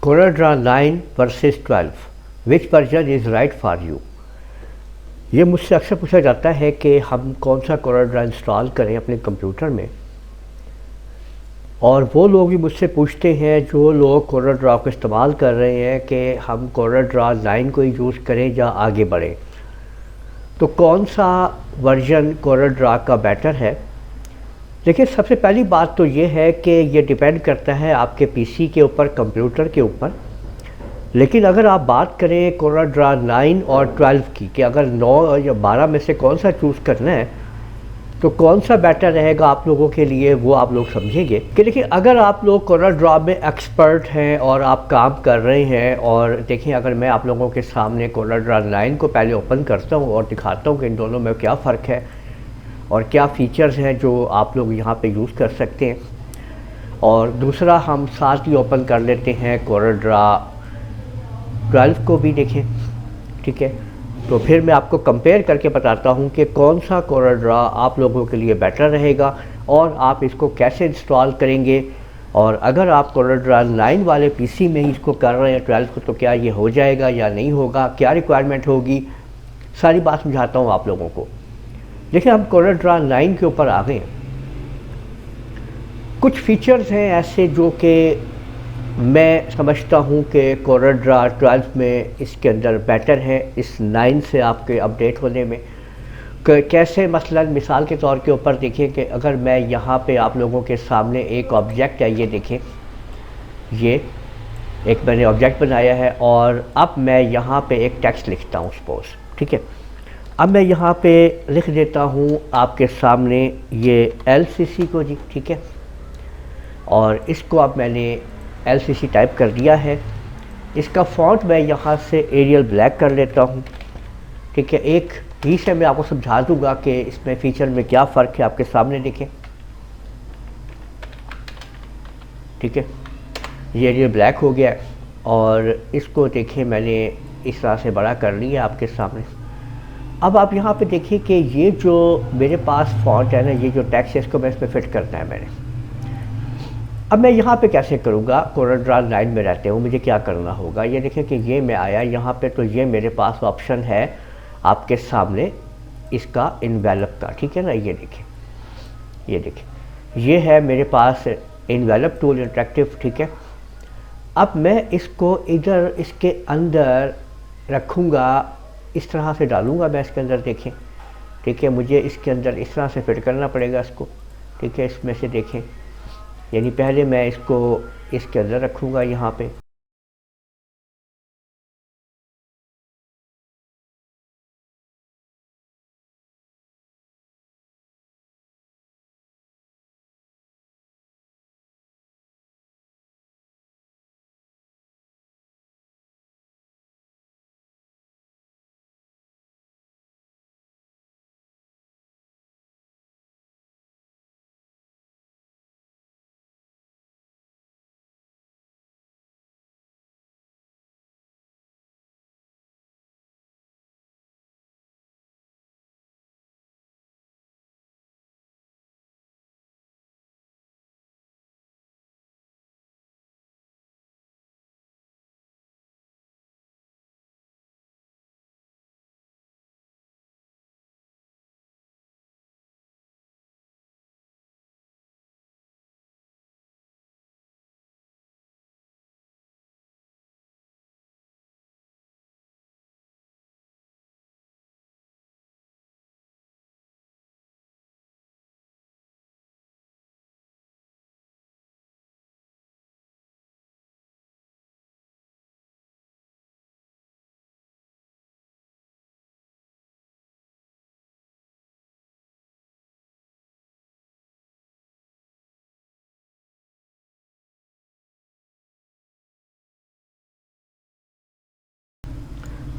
CorelDRAW 9 versus 12 which version is right for you. ये मुझसे अक्सर पूछा जाता है कि हम कौन सा CorelDRAW इंस्टॉल करें अपने कंप्यूटर में, और वो लोग भी मुझसे पूछते हैं जो लोग CorelDRAW को इस्तेमाल कर रहे हैं कि हम CorelDRAW 9 को ही यूज़ करें या आगे बढ़ें। तो कौन सा वर्जन CorelDRAW का बेटर है? देखिए, सबसे पहली बात तो ये है कि ये डिपेंड करता है आपके पीसी के ऊपर, कंप्यूटर के ऊपर। लेकिन अगर आप बात करें CorelDRAW 9 और 12 की, कि अगर 9 या 12 में से कौन सा चूज़ करना है, तो कौन सा बेटर रहेगा आप लोगों के लिए, वो आप लोग समझेंगे। कि देखिए, अगर आप लोग CorelDRAW में एक्सपर्ट हैं और आप काम कर रहे हैं, और देखिए अगर मैं आप लोगों के सामने CorelDRAW 9 को पहले ओपन करता हूँ और दिखाता हूँ कि इन दोनों में क्या फ़र्क है और क्या फ़ीचर्स हैं जो आप लोग यहाँ पे यूज़ कर सकते हैं, और दूसरा हम साथ ही ओपन कर लेते हैं CorelDRAW 12 को भी देखें, ठीक है। तो फिर मैं आपको कंपेयर करके बताता हूँ कि कौन सा CorelDRAW आप लोगों के लिए बेटर रहेगा और आप इसको कैसे इंस्टॉल करेंगे। और अगर आप CorelDRAW 9 वाले पीसी में ही इसको कर रहे हैं 12 को, तो क्या ये हो जाएगा या नहीं होगा, क्या रिक्वायरमेंट होगी, सारी बात समझाता हूँ आप लोगों को। देखिए, हम CorelDRAW 9 के ऊपर आ गए। कुछ फीचर्स हैं ऐसे जो कि मैं समझता हूँ कि CorelDRAW 12 में इसके अंदर बेटर है इस 9 से आपके अपडेट होने में। कैसे, मसलन मिसाल के तौर के ऊपर देखें कि अगर मैं यहाँ पे आप लोगों के सामने एक ऑब्जेक्ट है, ये देखें, ये एक मैंने ऑब्जेक्ट बनाया है और अब मैं यहाँ पे एक टेक्स्ट लिखता हूँ सपोज, ठीक है। अब मैं यहाँ पे लिख देता हूँ आपके सामने ये LCC को जी, ठीक है, और इसको अब मैंने LCC टाइप कर दिया है। इसका फ़ॉन्ट मैं यहाँ से एरियल ब्लैक कर लेता हूँ, ठीक है। एक ही से मैं आपको समझा दूँगा कि इसमें फ़ीचर में क्या फ़र्क है, आपके सामने देखें, ठीक है। ये एरियल ब्लैक हो गया और इसको देखें मैंने इस तरह से बड़ा कर लिया आपके सामने। अब आप यहाँ पे देखिए कि ये जो मेरे पास फ़ॉन्ट है ना, ये जो टेक्स्ट है, इसको मैं इसमें फ़िट करना है मैंने। अब मैं यहाँ पे कैसे करूँगा, CorelDRAW 9 में रहते हुए मुझे क्या करना होगा। ये देखें कि ये मैं आया यहाँ पे, तो ये मेरे पास ऑप्शन है आपके सामने इसका इन्वेलप का, ठीक है ना। ये देखें, ये देखें, ये है मेरे पास इन्वेलप टूल इंटरेक्टिव, ठीक है। अब मैं इसको इधर इसके अंदर रखूँगा, इस तरह से डालूँगा मैं इसके अंदर, देखें, ठीक है। मुझे इसके अंदर इस तरह से फिट करना पड़ेगा इसको, ठीक है। इसमें से देखें, यानी पहले मैं इसको इसके अंदर रखूँगा यहाँ पे,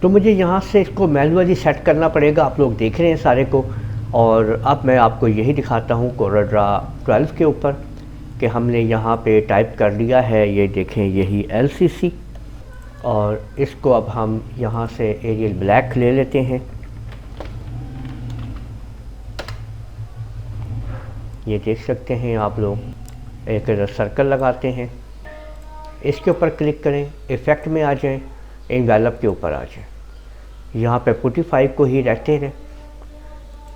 तो मुझे यहाँ से इसको मैनुअली सेट करना पड़ेगा। आप लोग देख रहे हैं सारे को, और अब मैं आपको यही दिखाता हूँ CorelDRAW 12 के ऊपर कि हमने यहाँ पे टाइप कर लिया है, ये देखें, यही LCC, और इसको अब हम यहाँ से एरियल ब्लैक ले लेते हैं। ये देख सकते हैं आप लोग, एक सर्कल लगाते हैं, इसके ऊपर क्लिक करें, इफ़ेक्ट में आ जाएं, एनवेलप के ऊपर आ जाएं, यहाँ पे 45 को ही रहते हैं,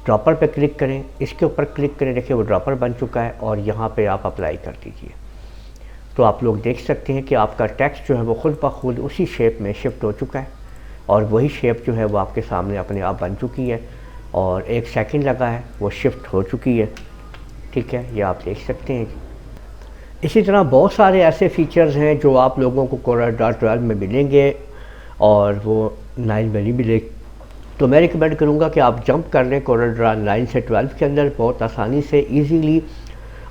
ड्रॉपर पे क्लिक करें, इसके ऊपर क्लिक करें, देखिए वो ड्रॉपर बन चुका है और यहाँ पे आप अप्लाई कर दीजिए। तो आप लोग देख सकते हैं कि आपका टेक्स्ट जो है वो खुद ब खुद उसी शेप में शिफ्ट हो चुका है और वही शेप जो है वो आपके सामने अपने आप बन चुकी है और 1 सेकंड लगा है वो शिफ्ट हो चुकी है। ठीक है, ये आप देख सकते हैं। इसी तरह बहुत सारे ऐसे फीचर्स हैं जो आप लोगों को कोरलड्रॉ 12 में मिलेंगे और वो 9 में नहीं मिले। तो मैं रिकमेंड करूँगा कि आप जंप कर लें कोरलड्रॉ 9 से 12 के अंदर। बहुत आसानी से ईज़िली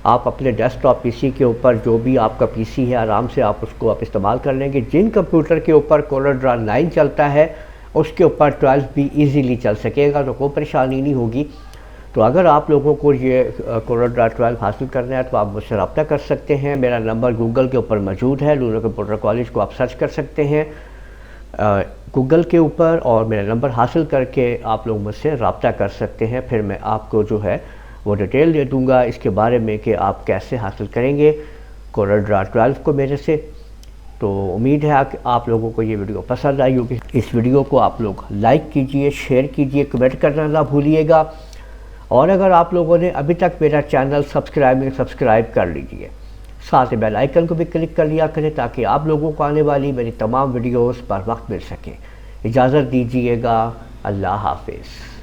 आप अपने डेस्कटॉप पीसी के ऊपर, जो भी आपका पीसी है, आराम से आप उसको इस्तेमाल कर लेंगे। जिन कंप्यूटर के ऊपर कोरलड्रॉ 9 चलता है उसके ऊपर 12 भी ईज़िली चल सकेगा, तो कोई परेशानी नहीं होगी। तो अगर आप लोगों को ये कोरलड्रॉ 12 हासिल करना है तो आप मुझसे रब्ता कर सकते हैं। मेरा नंबर गूगल के ऊपर मौजूद है, लूना कंप्यूटर कॉलेज को आप सर्च कर सकते हैं गूगल के ऊपर और मेरा नंबर हासिल करके आप लोग मुझसे रब्ता कर सकते हैं। फिर मैं आपको जो है वो डिटेल दे दूंगा इसके बारे में कि आप कैसे हासिल करेंगे कोरलड्रॉ 12 को मेरे से। तो उम्मीद है कि आप लोगों को ये वीडियो पसंद आई होगी। इस वीडियो को आप लोग लाइक कीजिए, शेयर कीजिए, कमेंट करना ना भूलिएगा और अगर आप लोगों ने अभी तक मेरा चैनल सब्सक्राइब कर लीजिए, साथ ही बेल आइकन को भी क्लिक कर लिया करें ताकि आप लोगों को आने वाली मेरी तमाम वीडियोस पर वक्त मिल सके। इजाज़त दीजिएगा, अल्लाह हाफिज़।